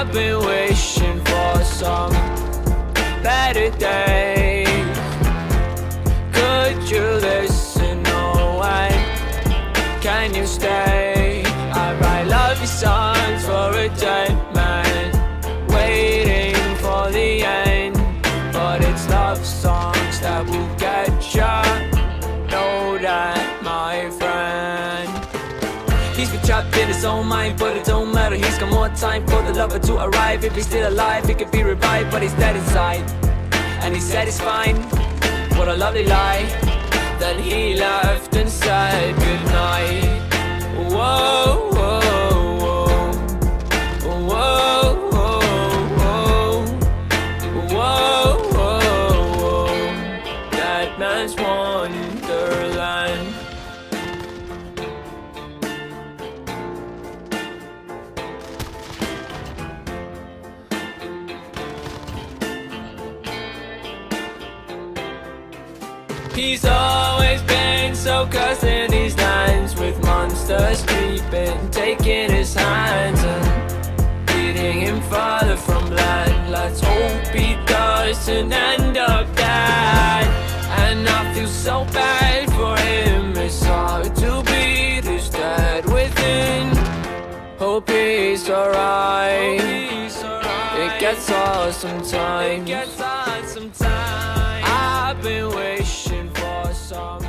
I've been wishing for some better days. Could you listen? No way. Can you stay? I write lovely songs for a dead man, waiting for the end. But it's love songs that will get ya. Know that, my friend. He's been trapped in his own mind, but it don't matter. He's got more time for the lover to arrive. If he's still alive, he could be revived, but he's dead inside. And he said it's fine. What a lovely lie. Then he left and said goodnight. Whoa, whoa, whoa. Whoa, whoa, whoa. Whoa, whoa, whoa. That man's wonderland. He's always been so cursed in these lands, with monsters creeping, taking his hands and leading him farther from land. Let's hope he doesn't end up dead. And I feel so bad for him. It's hard to beat his dead within. Hope he's alright. It gets hard sometimes. I've been wishing for some